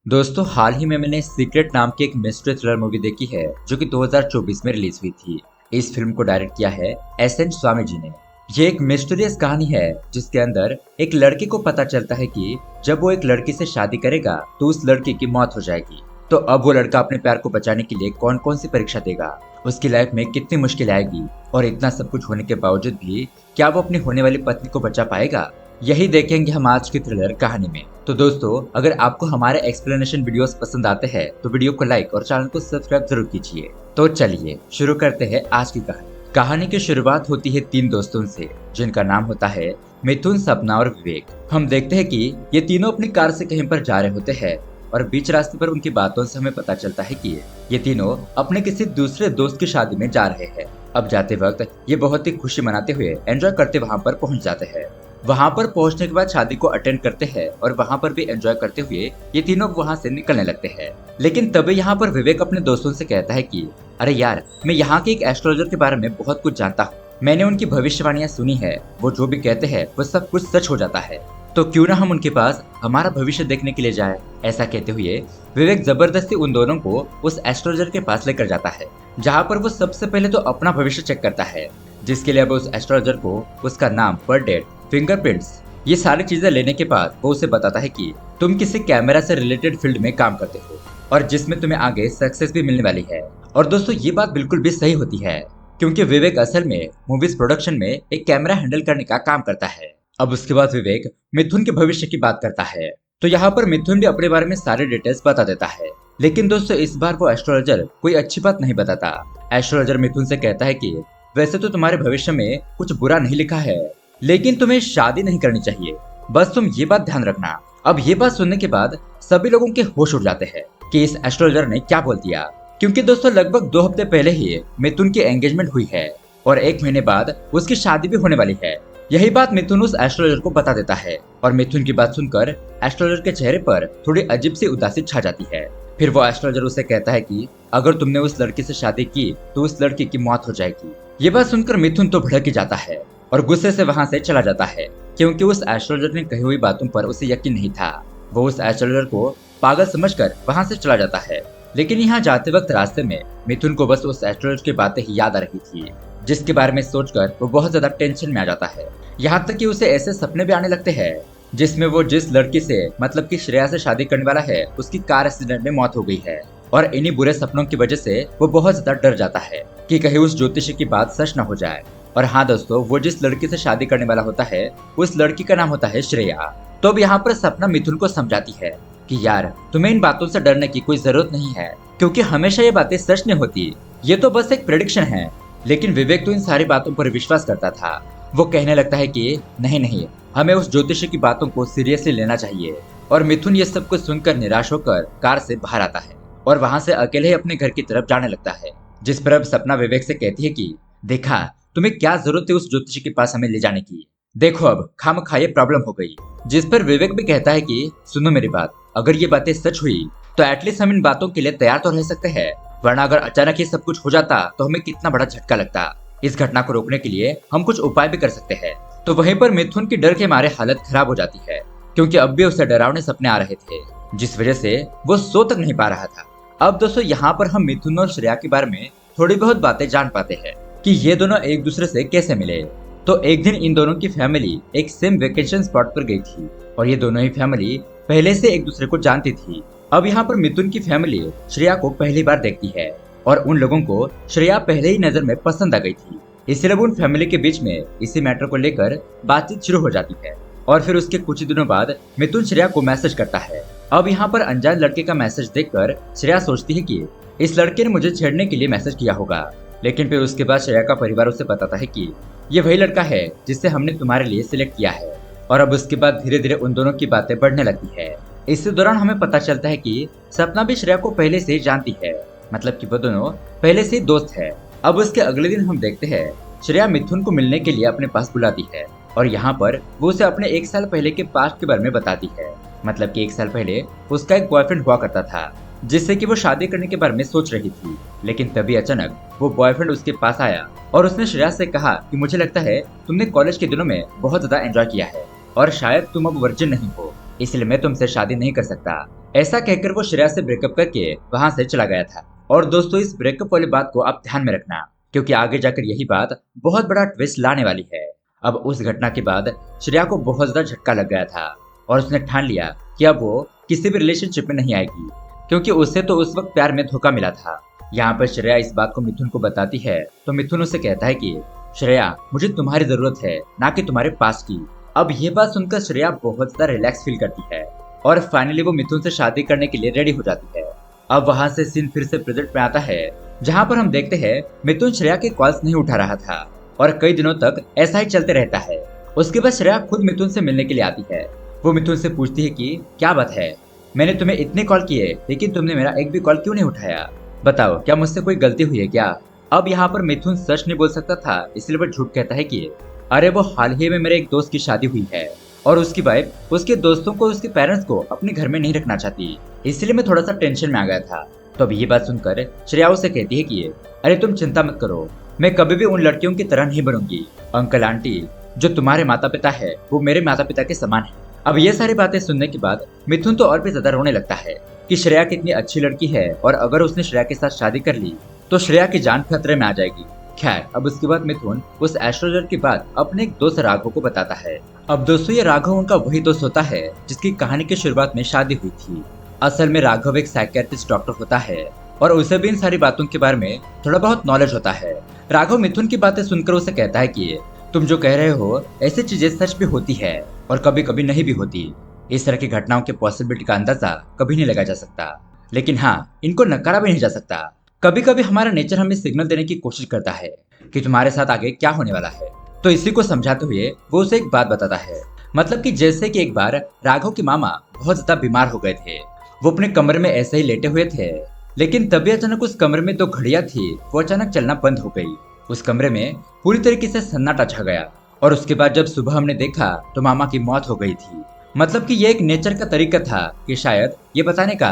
दोस्तों हाल ही में मैंने सीक्रेट नाम की एक मिस्ट्री थ्रिलर मूवी देखी है जो कि 2024 में रिलीज हुई थी। इस फिल्म को डायरेक्ट किया है एस.एन. स्वामी जी ने। ये एक मिस्टीरियस कहानी है जिसके अंदर एक लड़के को पता चलता है कि जब वो एक लड़की से शादी करेगा तो उस लड़की की मौत हो जाएगी। तो अब वो लड़का अपने प्यार को बचाने के लिए कौन कौन सी परीक्षा देगा, उसकी लाइफ में कितनी मुश्किल आएगी और इतना सब कुछ होने के बावजूद भी क्या वो अपनी होने वाली पत्नी को बचा पाएगा, यही देखेंगे हम आज की थ्रिलर कहानी में। तो दोस्तों अगर आपको हमारे एक्सप्लेनेशन वीडियोस पसंद आते हैं तो वीडियो को लाइक और चैनल को सब्सक्राइब जरूर कीजिए। तो चलिए शुरू करते हैं आज की कहानी। कहानी की शुरुआत होती है तीन दोस्तों से जिनका नाम होता है मिथुन, सपना और विवेक। हम देखते हैं कि ये तीनों अपनी कार से कहीं पर जा रहे होते हैं और बीच रास्ते पर उनकी बातों से हमें पता चलता है कि ये तीनों अपने किसी दूसरे दोस्त की शादी में जा रहे हैं। अब जाते वक्त ये बहुत ही खुशी मनाते हुए एंजॉय करते वहाँ पर पहुँच जाते हैं। वहाँ पर पहुँचने के बाद शादी को अटेंड करते हैं और वहाँ पर भी एंजॉय करते हुए ये तीनों वहाँ से निकलने लगते हैं। लेकिन तभी यहाँ पर विवेक अपने दोस्तों से कहता है कि अरे यार, मैं यहाँ के एक एस्ट्रोलॉजर के बारे में बहुत कुछ जानता हूँ। मैंने उनकी भविष्यवाणियाँ सुनी है, वो जो भी कहते हैं वो सब कुछ सच हो जाता है। तो क्यों ना हम उनके पास हमारा भविष्य देखने के लिए जाए। ऐसा कहते हुए विवेक जबरदस्ती उन दोनों को उस एस्ट्रोलॉजर के पास लेकर जाता है, जहाँ पर वो सबसे पहले तो अपना भविष्य चेक करता है, जिसके लिए अब उस एस्ट्रोलॉजर को उसका नाम, बर्थ डेट, फिंगरप्रिंट्स, ये सारी चीजें लेने के बाद वो उसे बताता है कि तुम किसी कैमरा से रिलेटेड फील्ड में काम करते हो और जिसमें तुम्हें आगे सक्सेस भी मिलने वाली है। और दोस्तों ये बात बिल्कुल भी सही होती है क्योंकि विवेक असल में मूवीज प्रोडक्शन में एक कैमरा हैंडल करने का काम करता है। अब उसके बाद विवेक मिथुन के भविष्य की बात करता है। तो यहाँ पर मिथुन भी अपने बारे में सारे डिटेल्स बता देता है। लेकिन दोस्तों इस बार वो एस्ट्रोलॉजर कोई अच्छी बात नहीं बताता। एस्ट्रोलॉजर मिथुन से कहता है कि वैसे तो तुम्हारे भविष्य में कुछ बुरा नहीं लिखा है, लेकिन तुम्हें शादी नहीं करनी चाहिए, बस तुम ये बात ध्यान रखना। अब ये बात सुनने के बाद सभी लोगों के होश उड़ जाते हैं कि इस एस्ट्रोलॉजर ने क्या बोल दिया, क्योंकि दोस्तों लगभग 2 हफ्ते पहले ही मिथुन की एंगेजमेंट हुई है और 1 महीने बाद उसकी शादी भी होने वाली है। यही बात मिथुन उस एस्ट्रोलॉजर को बता देता है और मिथुन की बात सुनकर एस्ट्रोलॉजर के चेहरे पर थोड़ी अजीब सी उदासी छा जाती है। फिर वो एस्ट्रोलॉजर उसे कहता है कि अगर तुमने उस लड़की से शादी की तो उस लड़की की मौत हो जाएगी। ये बात सुनकर मिथुन तो भड़क ही जाता है और गुस्से से वहाँ से चला जाता है, क्योंकि उस एस्ट्रोलॉजर ने कही हुई बातों पर उसे यकीन नहीं था। वो उस एस्ट्रोलॉजर को पागल समझकर वहाँ से चला जाता है। लेकिन यहाँ जाते वक्त रास्ते में मिथुन को बस उस एस्ट्रोलॉजर की बातें ही याद आ रही थी, जिसके बारे में सोचकर वो बहुत ज्यादा टेंशन में आ जाता है। यहाँ तक कि उसे ऐसे सपने भी आने लगते हैं जिसमें वो जिस लड़की से मतलब कि श्रेया से शादी करने वाला है उसकी कार एक्सीडेंट में मौत हो गई है। और इन्हीं बुरे सपनों की वजह से वो बहुत ज्यादा डर जाता है कि कहीं उस ज्योतिषी की बात सच न हो जाए। और हाँ दोस्तों, वो जिस लड़की से शादी करने वाला होता है उस लड़की का नाम होता है श्रेया। तो अब यहाँ पर सपना मिथुन को समझाती है कि यार, तुम्हें इन बातों से डरने की कोई जरूरत नहीं है, क्योंकि हमेशा ये बातें सच नहीं होती, ये तो बस एक प्रेडिक्शन है। लेकिन विवेक तो इन सारी बातों पर विश्वास करता था। वो कहने लगता है कि नहीं नहीं, हमें उस ज्योतिषी की बातों को सीरियसली लेना चाहिए। और मिथुन ये सब कुछ सुनकर निराश होकर कार से बाहर आता है और वहाँ से अकेले ही अपने घर की तरफ जाने लगता है। जिस पर अब सपना विवेक से कहती है कि देखा, तुम्हें क्या जरूरत है उस ज्योतिषी के पास हमें ले जाने की, देखो अब खामखा ये प्रॉब्लम हो गई। जिस पर विवेक भी कहता है कि सुनो मेरी बात, अगर ये बातें सच हुई तो एटलीस्ट हम इन बातों के लिए तैयार तो रह सकते हैं, वरना अगर अचानक ये सब कुछ हो जाता तो हमें कितना बड़ा झटका लगता। इस घटना को रोकने के लिए हम कुछ उपाय भी कर सकते हैं। तो वहीं पर मिथुन की डर के मारे हालत खराब हो जाती है, क्योंकि अब भी उसे डरावने सपने आ रहे थे, जिस वजह से वो सो तक नहीं पा रहा था। अब दोस्तों यहाँ पर हम मिथुन और श्रेया के बारे में थोड़ी बहुत बातें जान पाते हैं कि ये दोनों एक दूसरे से कैसे मिले। तो एक दिन इन दोनों की फैमिली एक सेम वेकेशन स्पॉट पर गई थी और ये दोनों ही फैमिली पहले से एक दूसरे को जानती थी। अब यहाँ पर मिथुन की फैमिली श्रेया को पहली बार देखती है और उन लोगों को श्रेया पहले ही नजर में पसंद आ गई थी, इसलिए उन फैमिली के बीच में इसी मैटर को लेकर बातचीत शुरू हो जाती है। और फिर उसके कुछ दिनों बाद मिथुन श्रेया को मैसेज करता है। अब यहाँ पर अनजान लड़के का मैसेज देखकर श्रेया सोचती है कि इस लड़के ने मुझे छेड़ने के लिए मैसेज किया होगा। लेकिन फिर उसके बाद श्रेया का परिवार उसे बताता है कि ये वही लड़का है जिसे हमने तुम्हारे लिए सिलेक्ट किया है। और अब उसके बाद धीरे धीरे उन दोनों की बातें बढ़ने लगती है। इसी दौरान हमें पता चलता है कि सपना भी श्रेया को पहले से ही जानती है, मतलब कि वो दोनों पहले से ही दोस्त है। अब उसके अगले दिन हम देखते हैं श्रेया मिथुन को मिलने के लिए अपने पास बुलाती है और यहाँ पर वो उसे अपने 1 साल पहले के पास्ट के बारे में बताती है। मतलब कि 1 साल पहले उसका एक बॉयफ्रेंड हुआ करता था जिससे कि वो शादी करने के बारे में सोच रही थी। लेकिन तभी अचानक वो बॉयफ्रेंड उसके पास आया और उसने श्रेया से कहा कि मुझे लगता है तुमने कॉलेज के दिनों में बहुत ज्यादा एंजॉय किया है और शायद तुम अब वर्जिन नहीं हो, इसलिए मैं तुमसे शादी नहीं कर सकता। ऐसा कहकर वो श्रेया से ब्रेकअप करके वहां से चला गया था। और दोस्तों, इस ब्रेकअप वाली बात को आप ध्यान में रखना, क्योंकि आगे जाकर यही बात बहुत बड़ा ट्विस्ट लाने वाली है। अब उस घटना के बाद श्रेया को बहुत ज्यादा झटका लग गया था और उसने ठान लिया कि अब वो किसी भी रिलेशनशिप में नहीं आएगी, क्योंकि उससे तो उस वक्त प्यार में धोखा मिला था। यहाँ पर श्रेया इस बात को मिथुन को बताती है तो मिथुन उसे कहता है कि श्रेया, मुझे तुम्हारी जरूरत है, ना कि तुम्हारे पास की। अब ये बात सुनकर श्रेया बहुत ज्यादा रिलैक्स फील करती है और फाइनली वो मिथुन से शादी करने के लिए रेडी हो जाती है। अब वहां से सीन फिर से प्रेजेंट में आता है, जहाँ पर हम देखते हैं मिथुन श्रेया के कॉल्स नहीं उठा रहा था और कई दिनों तक ऐसा ही चलते रहता है। उसके बाद श्रेया खुद मिथुन से मिलने के लिए आती है। वो मिथुन से पूछती है कि क्या बात है, मैंने तुम्हें इतने कॉल किए लेकिन तुमने मेरा एक भी कॉल क्यों नहीं उठाया? बताओ, क्या मुझसे कोई गलती हुई है क्या? अब यहाँ पर मिथुन सच नहीं बोल सकता था, इसलिए वो झूठ कहता है कि अरे वो हाल ही में मेरे एक दोस्त की शादी हुई है और उसकी वाइफ उसके दोस्तों को, उसके पेरेंट्स को अपने घर में नहीं रखना चाहती, इसलिए मैं थोड़ा सा टेंशन में आ गया था। तो अब ये बात सुनकर श्रेया उसे कहती है कि अरे तुम चिंता मत करो, मैं कभी भी उन लड़कियों की तरह नहीं बनूंगी। अंकल आंटी, जो तुम्हारे माता पिता है वो मेरे माता पिता के समान है। अब ये सारी बातें सुनने के बाद मिथुन तो और भी ज्यादा रोने लगता है कि श्रेया कितनी अच्छी लड़की है और अगर उसने श्रेया के साथ शादी कर ली तो श्रेया की जान खतरे में आ जाएगी। खैर, अब उसके बाद मिथुन उस एस्ट्रोलॉजर की बात अपने एक दोस्त राघव को बताता है। अब दोस्तों, ये राघव उनका वही दोस्त होता है जिसकी कहानी की शुरुआत में शादी हुई थी। असल में राघव एक साइकियाट्रिस्ट डॉक्टर होता है और उसे भी इन सारी बातों के बारे में थोड़ा बहुत नॉलेज होता है। राघव मिथुन की बातें सुनकर उसे कहता है कि तुम जो कह रहे हो ऐसी चीजें सच भी होती है और कभी कभी नहीं भी होती। इस तरह की घटनाओं के पॉसिबिलिटी का अंदाजा कभी नहीं लगाया जा सकता, लेकिन हाँ, इनको नकारा भी नहीं जा सकता। कभी कभी हमारा नेचर हमें सिग्नल देने की कोशिश करता है कि तुम्हारे साथ आगे क्या होने वाला है। तो इसी को समझाते हुए वो उसे एक बात बताता है, मतलब कि जैसे कि एक बार राघव के मामा बहुत ज्यादा बीमार हो गए थे। वो अपने कमरे में ऐसे ही लेटे हुए थे, लेकिन तभी अचानक उस कमरे में 2 घड़ियां थी, वो अचानक चलना बंद हो गई। उस कमरे में पूरी तरीके से सन्नाटा छा गया और उसके बाद जब सुबह हमने देखा तो मामा की मौत हो गई थी। मतलब कि ये एक नेचर का तरीका था कि शायद ये बताने का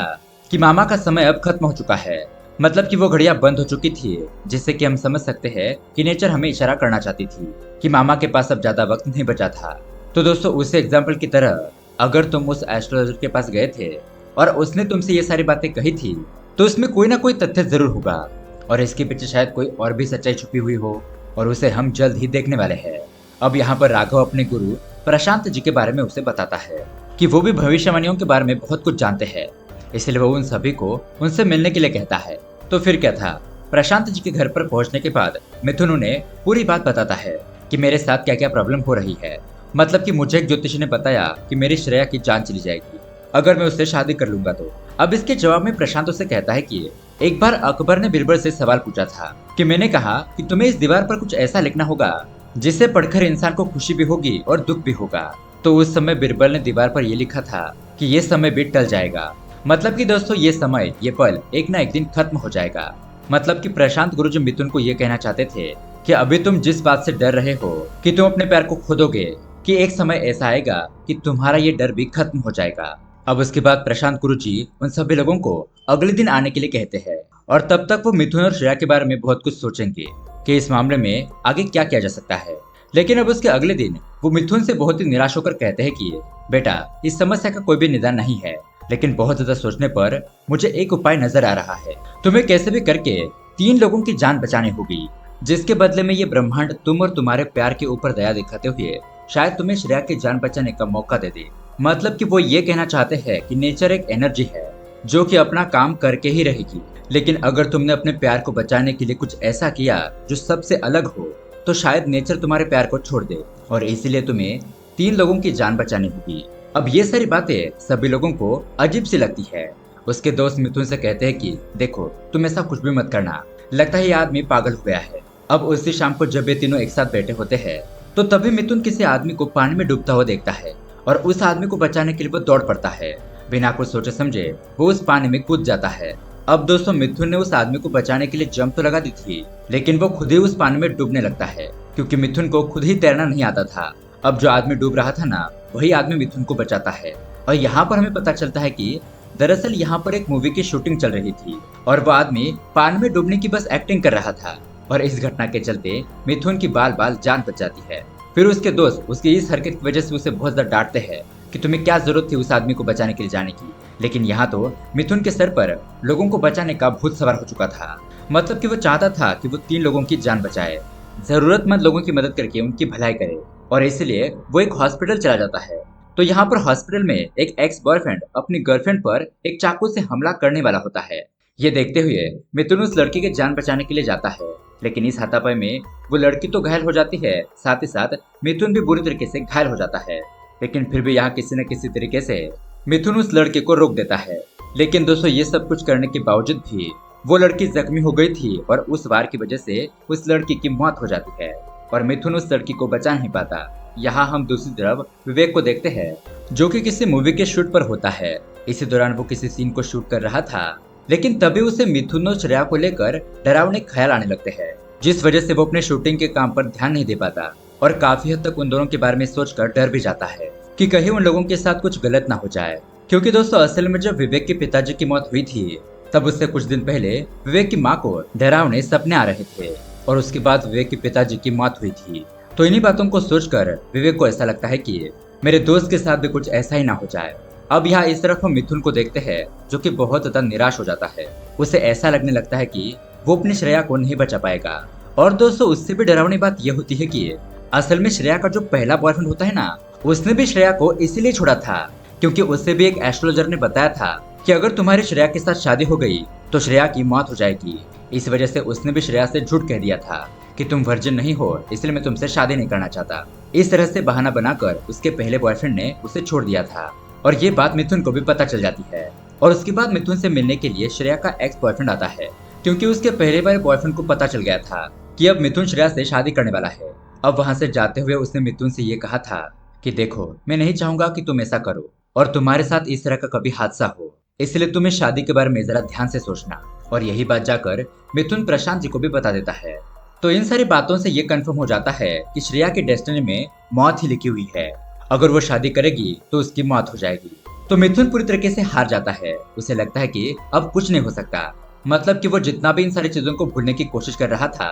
कि मामा का समय अब खत्म हो चुका है। मतलब कि वो घड़ियां बंद हो चुकी थी, जिससे कि हम समझ सकते हैं कि नेचर हमें इशारा करना चाहती थी कि मामा के पास अब ज्यादा वक्त नहीं बचा था। तो दोस्तों, उस एग्जाम्पल की तरह अगर तुम उस एस्ट्रोलॉजर के पास गए थे और उसने तुमसे ये सारी बातें कही थी तो इसमें कोई ना कोई तथ्य जरूर होगा और इसके पीछे शायद कोई और भी सच्चाई छुपी हुई हो और उसे हम जल्द ही देखने वाले हैं। अब यहाँ पर राघव अपने गुरु प्रशांत जी के बारे में उसे बताता है कि वो भी भविष्यवाणियों के बारे में बहुत कुछ जानते हैं, इसलिए वो उन सभी को उनसे मिलने के लिए कहता है। तो फिर क्या था, प्रशांत जी के घर पर पहुंचने के बाद मिथुन उन्हें पूरी बात बताता है कि मेरे साथ क्या क्या प्रॉब्लम हो रही है। मतलब कि मुझे एक ज्योतिषी ने बताया कि मेरी श्रेया की जान चली जाएगी अगर मैं उससे शादी कर लूंगा तो। अब इसके जवाब में प्रशांत उसे कहता है कि एक बार अकबर ने बीरबल से सवाल पूछा था कि मैंने कहा कि तुम्हें इस दीवार पर कुछ ऐसा लिखना होगा जिसे पढ़कर इंसान को खुशी भी होगी और दुख भी होगा। तो उस समय बीरबल ने दीवार पर यह लिखा था कि ये समय भी टल जाएगा। मतलब कि दोस्तों, ये समय, ये पल एक ना एक दिन खत्म हो जाएगा। मतलब कि प्रशांत गुरुजी मिथुन को ये कहना चाहते थे कि अभी तुम जिस बात से डर रहे हो कि तुम अपने पैर को खोदोगे, कि एक समय ऐसा आएगा कि तुम्हारा ये डर भी खत्म हो जाएगा। अब उसके बाद प्रशांत गुरुजी उन सभी लोगों को अगले दिन आने के लिए कहते हैं और तब तक वो मिथुन और श्रेया के बारे में बहुत कुछ सोचेंगे कि इस मामले में आगे क्या किया जा सकता है। लेकिन अब उसके अगले दिन वो मिथुन से बहुत ही निराश होकर कहते हैं कि बेटा, इस समस्या का कोई भी निदान नहीं है, लेकिन बहुत ज्यादा सोचने पर मुझे एक उपाय नजर आ रहा है। तुम्हें कैसे भी करके 3 लोगों की जान बचानी होगी, जिसके बदले में ये ब्रह्मांड तुम और तुम्हारे प्यार के ऊपर दया दिखाते हुए शायद तुम्हें श्रेया की जान बचाने का मौका दे दे। मतलब कि वो ये कहना चाहते हैं कि नेचर एक एनर्जी है जो कि अपना काम करके ही रहेगी, लेकिन अगर तुमने अपने प्यार को बचाने के लिए कुछ ऐसा किया जो सबसे अलग हो तो शायद नेचर तुम्हारे प्यार को छोड़ दे और इसीलिए तुम्हें 3 लोगों की जान बचानी होगी। अब ये सारी बातें सभी लोगों को अजीब सी लगती है। उसके दोस्त मिथुन से कहते हैं कि देखो, तुम ऐसा कुछ भी मत करना, लगता है ये आदमी पागल हो गया है। अब उसी शाम को जब ये तीनों एक साथ बैठे होते हैं तो तभी मिथुन किसी आदमी को पानी में डूबता हुआ देखता है और उस आदमी को बचाने के लिए वो दौड़ पड़ता है। बिना कुछ सोचे समझे वो उस पानी में कूद जाता है। अब दोस्तों, मिथुन ने उस आदमी को बचाने के लिए जंप तो लगा दी थी, लेकिन वो खुद ही उस पानी में डूबने लगता है क्योंकि मिथुन को खुद ही तैरना नहीं आता था। अब जो आदमी डूब रहा था ना, वही आदमी मिथुन को बचाता है। और यहाँ पर हमें पता चलता है कि दरअसल यहाँ पर एक मूवी की शूटिंग चल रही थी और वो आदमी पानी में डूबने की बस एक्टिंग कर रहा था और इस घटना के चलते मिथुन की बाल बाल जान बच जाती है। फिर उसके दोस्त उसकी इस हरकत की वजह से उसे बहुत ज्यादा डांटते हैं, कि तुम्हें क्या जरूरत थी उस आदमी को बचाने के लिए जाने की। लेकिन यहाँ तो मिथुन के सर पर लोगों को बचाने का भूत सवार हो चुका था। मतलब कि वो चाहता था कि वो 3 लोगों की जान बचाए, जरूरतमंद लोगों की मदद करके उनकी भलाई करे, और इसलिए वो एक हॉस्पिटल चला जाता है। तो यहाँ पर हॉस्पिटल में एक एक्स बॉयफ्रेंड अपनी गर्लफ्रेंड पर एक चाकू से हमला करने वाला होता है। ये देखते हुए मिथुन उस लड़की की जान बचाने के लिए जाता है, लेकिन इस हाथापाई में वो लड़की तो घायल हो जाती है, साथ ही साथ मिथुन भी बुरी तरीके से घायल हो जाता है। लेकिन फिर भी यहाँ किसी न किसी तरीके से मिथुन उस लड़के को रोक देता है। लेकिन दोस्तों ये सब कुछ करने के बावजूद भी वो लड़की जख्मी हो गई थी और उस वार की वजह से उस लड़की की मौत हो जाती है और मिथुन उस लड़की को बचा नहीं पाता। यहाँ हम दूसरी तरफ विवेक को देखते हैं, जो कि किसी मूवी के शूट पर होता है। इसी दौरान वो किसी सीन को शूट कर रहा था, लेकिन तभी उसे मिथुन और श्रेया को लेकर डरावने ख्याल आने लगते हैं, जिस वजह से वो अपने शूटिंग के काम पर ध्यान नहीं दे पाता और काफी हद तक उन दोनों के बारे में सोचकर डर भी जाता है कि कहीं उन लोगों के साथ कुछ गलत ना हो जाए। क्योंकि दोस्तों असल में जब विवेक के पिताजी की मौत हुई थी, तब उससे कुछ दिन पहले विवेक की माँ को डरावने सपने आ रहे थे और उसके बाद विवेक के पिताजी की मौत हुई थी। तो इन्हीं बातों को सोचकर विवेक को ऐसा लगता है कि मेरे दोस्त के साथ भी कुछ ऐसा ही ना हो जाए। अब यहाँ इस तरफ हम मिथुन को देखते हैं, जो कि बहुत ज्यादा निराश हो जाता है। उसे ऐसा लगने लगता है कि वो अपनी श्रेया को नहीं बचा पाएगा। और दोस्तों उससे भी डरावनी बात यह होती है कि असल में श्रेया का जो पहला बॉयफ्रेंड होता है ना, उसने भी श्रेया को इसीलिए छोड़ा था क्योंकि उससे भी एक एस्ट्रोलॉजर ने बताया था कि अगर तुम्हारी श्रेया के साथ शादी हो गई तो श्रेया की मौत हो जाएगी। इस वजह से उसने भी श्रेया से झूठ कह दिया था कि तुम वर्जिन नहीं हो, इसलिए मैं तुमसे शादी नहीं करना चाहता। इस तरह से बहाना बनाकर उसके पहले बॉयफ्रेंड ने उसे छोड़ दिया था और ये बात मिथुन को भी पता चल जाती है। और उसके बाद मिथुन से मिलने के लिए श्रेया का एक्स बॉयफ्रेंड आता है, क्योंकि उसके पहले वाले बॉयफ्रेंड को पता चल गया था कि अब मिथुन श्रेया से शादी करने वाला है। अब वहां से जाते हुए उसने मिथुन से ये कहा था कि देखो, मैं नहीं चाहूंगा कि तुम ऐसा करो और तुम्हारे साथ इस तरह का कभी हादसा हो, इसलिए तुम्हें शादी के बारे में जरा ध्यान से सोचना। और यही बात जाकर मिथुन प्रशांत जी को भी बता देता है। तो इन सारी बातों से ये कंफर्म हो जाता है कि श्रेया की डेस्टिनी में मौत ही लिखी हुई है। अगर वो शादी करेगी तो उसकी मौत हो जाएगी। तो मिथुन पूरी तरीके से हार जाता है। उसे लगता है कि अब कुछ नहीं हो सकता। मतलब कि वो जितना भी इन सारी चीजों को भूलने की कोशिश कर रहा था,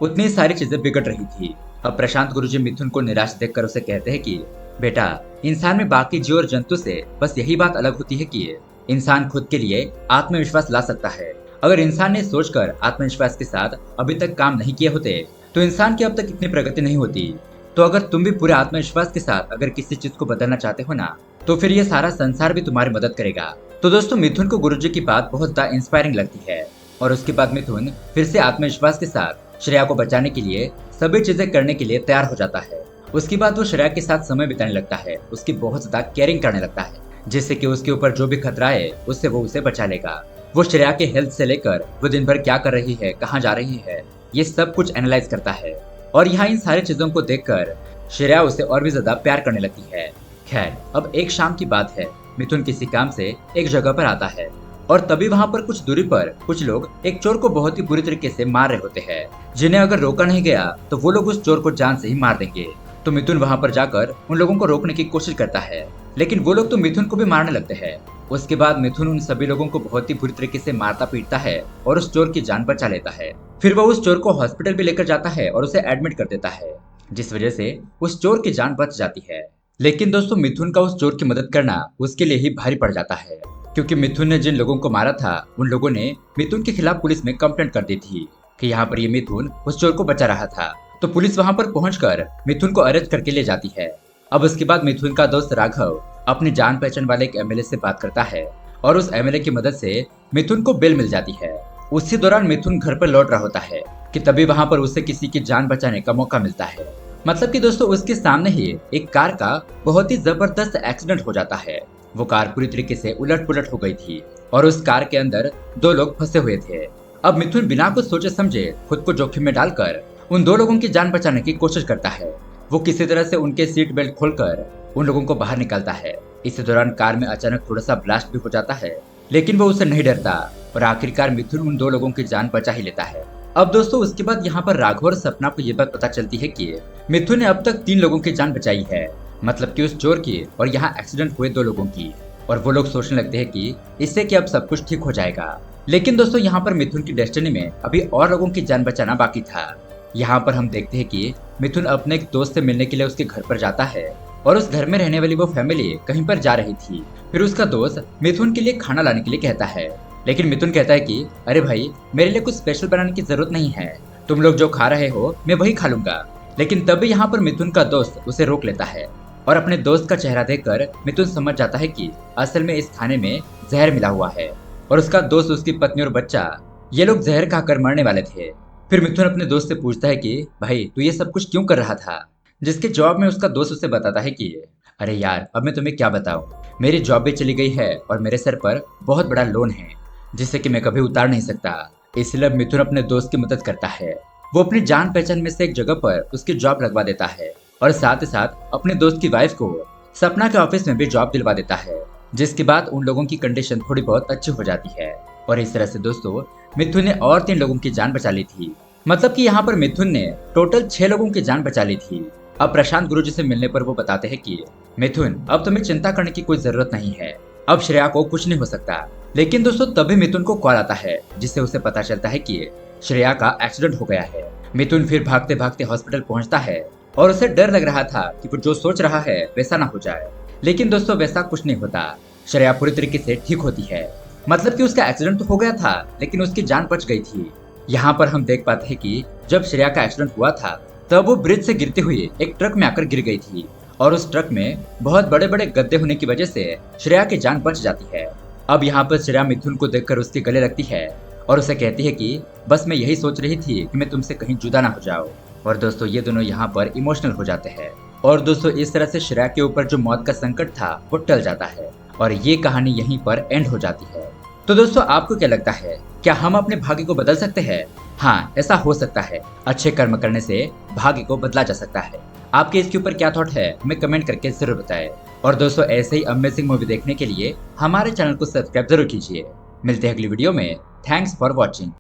उतनी सारी चीजें बिगड़ रही थी। अब प्रशांत गुरुजी मिथुन को निराश देखकर उसे कहते हैं कि बेटा, इंसान में बाकी जीव और जंतु से बस यही बात अलग होती है कि इंसान खुद के लिए आत्मविश्वास ला सकता है। अगर इंसान ने सोचकर आत्मविश्वास के साथ अभी तक काम नहीं किए होते तो इंसान की अब तक इतनी प्रगति नहीं होती। तो अगर तुम भी पूरे आत्मविश्वास के साथ अगर किसी चीज को बदलना चाहते हो ना, तो फिर ये सारा संसार भी तुम्हारी मदद करेगा। तो दोस्तों मिथुन को गुरुजी की बात बहुत ज्यादा इंस्पायरिंग लगती है और उसके बाद मिथुन फिर से आत्मविश्वास के साथ श्रेया को बचाने के लिए सभी चीजें करने के लिए तैयार हो जाता है। उसके बाद वो श्रेया के साथ समय बिताने लगता है, उसकी बहुत ज्यादा केयरिंग करने लगता है, जिससे कि उसके ऊपर जो भी खतरा है उससे वो उसे बचा लेगा। वो श्रेया के हेल्थ से लेकर वो दिन भर क्या कर रही है, कहाँ जा रही है, ये सब कुछ एनालाइज करता है। और यहाँ इन सारी चीजों को देखकर श्रेया उसे और भी ज्यादा प्यार करने लगती है। खैर, अब एक शाम की बात है, मिथुन किसी काम से एक जगह पर आता है और तभी वहाँ पर कुछ दूरी पर कुछ लोग एक चोर को बहुत ही बुरी तरीके से मार रहे होते हैं, जिन्हें अगर रोका नहीं गया तो वो लोग उस चोर को जान से ही मार देंगे। तो मिथुन वहाँ पर जाकर उन लोगों को रोकने की कोशिश करता है, लेकिन वो लोग तो मिथुन को भी मारने लगते हैं। उसके बाद मिथुन उन सभी लोगों को बहुत ही बुरी तरीके से मारता पीटता है और उस चोर की जान बचा लेता है। फिर वो उस चोर को हॉस्पिटल भी लेकर जाता है और उसे एडमिट कर देता है, जिस वजह से उस चोर की जान बच जाती है। लेकिन दोस्तों मिथुन का उस चोर की मदद करना उसके लिए ही भारी पड़ जाता है, क्योंकि मिथुन ने जिन लोगों को मारा था उन लोगों ने मिथुन के खिलाफ पुलिस में कंप्लेंट कर दी थी कि यहाँ पर ये मिथुन उस चोर को बचा रहा था। तो पुलिस वहाँ पर पहुंचकर मिथुन को अरेस्ट करके ले जाती है। अब उसके बाद मिथुन का दोस्त राघव अपनी जान पहचान वाले एक एमएलए से बात करता है और उस एमएलए की मदद से मिथुन को बेल मिल जाती है। उसी दौरान मिथुन घर पर लौट रहा होता है कि तभी वहाँ पर उसे किसी की जान बचाने का मौका मिलता है। मतलब कि दोस्तों उसके सामने ही एक कार का बहुत ही जबरदस्त एक्सीडेंट हो जाता है। वो कार पूरी तरीके से उलट पुलट हो गई थी और उस कार के अंदर 2 लोग फंसे हुए थे। अब मिथुन बिना कुछ सोचे समझे खुद को जोखिम में डालकर उन 2 लोगों की जान बचाने की कोशिश करता है। वो किसी तरह से उनके सीट बेल्ट खोलकर उन लोगों को बाहर निकालता है। इसी दौरान कार में अचानक थोड़ा सा ब्लास्ट भी हो जाता है, लेकिन वो उससे नहीं डरता और आखिरकार मिथुन उन 2 लोगों की जान बचा ही लेता है। अब दोस्तों उसके बाद यहाँ पर राघव और सपना को ये बात पता चलती है कि मिथुन ने अब तक 3 लोगों की जान बचाई है, मतलब कि उस चोर की और यहाँ एक्सीडेंट हुए 2 लोगों की। और वो लोग सोचने लगते हैं कि इससे कि अब सब कुछ ठीक हो जाएगा। लेकिन दोस्तों यहाँ पर मिथुन की डेस्टिनी में अभी और लोगों की जान बचाना बाकी था। यहाँ पर हम देखते हैं कि मिथुन अपने एक दोस्त से मिलने के लिए उसके घर पर जाता है और उस घर में रहने वाली वो फैमिली कहीं पर जा रही थी। फिर उसका दोस्त मिथुन के लिए खाना लाने के लिए कहता है, लेकिन मिथुन कहता है कि अरे भाई, मेरे लिए कुछ स्पेशल बनाने की जरूरत नहीं है, तुम लोग जो खा रहे हो मैं वही खा लूंगा। लेकिन तभी यहाँ पर मिथुन का दोस्त उसे रोक लेता है और अपने दोस्त का चेहरा देखकर मिथुन समझ जाता है कि असल में इस खाने में जहर मिला हुआ है और उसका दोस्त, उसकी पत्नी और बच्चा, ये लोग जहर खाकर मरने वाले थे। फिर मिथुन अपने दोस्त से पूछता है कि भाई तू ये सब कुछ क्यों कर रहा था, जिसके जवाब में उसका दोस्त उसे बताता है कि अरे यार, अब मैं तुम्हें क्या बताऊं, मेरी जॉब भी चली गई है और मेरे सर पर बहुत बड़ा लोन है जिससे कि मैं कभी उतार नहीं सकता। इसलिए मिथुन अपने दोस्त की मदद करता है। वो अपनी जान पहचान में से एक जगह पर उसकी जॉब लगवा देता है और साथ ही साथ अपने दोस्त की वाइफ को सपना के ऑफिस में भी जॉब दिलवा देता है, जिसके बाद उन लोगों की कंडीशन थोड़ी बहुत अच्छी हो जाती है। और इस तरह से दोस्तों, मिथुन ने और 3 लोगों की जान बचा ली थी। मतलब कि यहाँ पर मिथुन ने टोटल 6 लोगों की जान बचा ली थी। अब प्रशांत गुरुजी से मिलने पर वो बताते हैं कि मिथुन, अब तुम्हें चिंता करने की कोई जरूरत नहीं है, अब श्रेया को कुछ नहीं हो सकता। लेकिन दोस्तों, तभी मिथुन को कॉल आता है जिससे उसे पता चलता है कि श्रेया का एक्सीडेंट हो गया है। मिथुन फिर भागते भागते हॉस्पिटल पहुंचता है और उसे डर लग रहा था कि वो जो सोच रहा है वैसा ना हो जाए। लेकिन दोस्तों, वैसा कुछ नहीं होता। श्रेया पूरी तरीके से ठीक होती है। मतलब कि उसका एक्सीडेंट तो हो गया था लेकिन उसकी जान बच गई थी। यहाँ पर हम देख पाते हैं कि जब श्रेया का एक्सीडेंट हुआ था तब वो ब्रिज से गिरते हुए एक ट्रक में आकर गिर गई थी और उस ट्रक में बहुत बड़े बड़े गड्ढे होने की वजह से श्रेया की जान बच जाती है। अब यहाँ पर श्रेया मिथुन को देखकर उसके गले लगती है और उसे कहती है कि बस मैं यही सोच रही थी कि मैं तुमसे कहीं जुदा ना हो जाऊं। और दोस्तों, ये दोनों यहाँ पर इमोशनल हो जाते हैं। और दोस्तों, इस तरह से श्रेया के ऊपर जो मौत का संकट था वो टल जाता है और ये कहानी यहीं पर एंड हो जाती है। तो दोस्तों, आपको क्या लगता है, क्या हम अपने भाग्य को बदल सकते हैं? हाँ, ऐसा हो सकता है। अच्छे कर्म करने से भाग्य को बदला जा सकता है। आपके इसके ऊपर क्या थॉट है, हमें कमेंट करके जरूर बताएं। और दोस्तों, ऐसे ही अमेजिंग मूवी देखने के लिए हमारे चैनल को सब्सक्राइब जरूर कीजिए। मिलते हैं अगली वीडियो में। Thanks for watching.